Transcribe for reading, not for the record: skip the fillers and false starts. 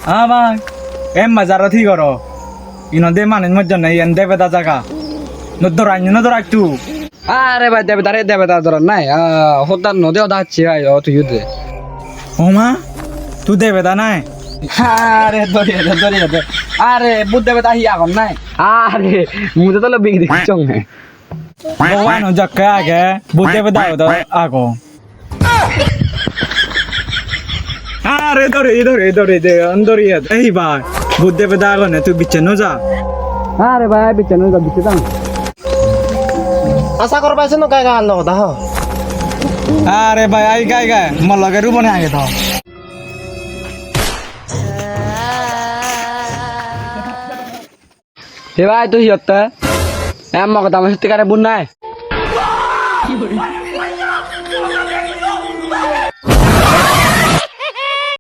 ভাই এম বাজার ঠিক করো ইনদে মানুষ মজ্জ নাই এন দেবে দা জায়গা নদর একটু আরে ভাই দেবে তার ধর নাই হতার নদী ওদা হচ্ছে ভাই ও তুই দে ওমা তুই দেবে দা নাই আরে দরিয়ে দে আরে বুদ্ধ দেবে তা হিয়া কম নাই আরে মুদে তো বিগ দিচ্ছ না ভগবান যাকে আগে বুঝতে হবে দাও দাও আগো আরে ধরে এই ভাই বুঝতে হবে দাও না তুই বিচ্ছে নো যা আরে ভাই বিচন যা দিতে দাও আশা কর পাইছে না গায় গাল কথা হ আরে ভাই আই গায় মোর লগে রুবনে আগে তো হে ভাই তুই হিয়তে এম মক দাম সত্যিকারে বুন নাই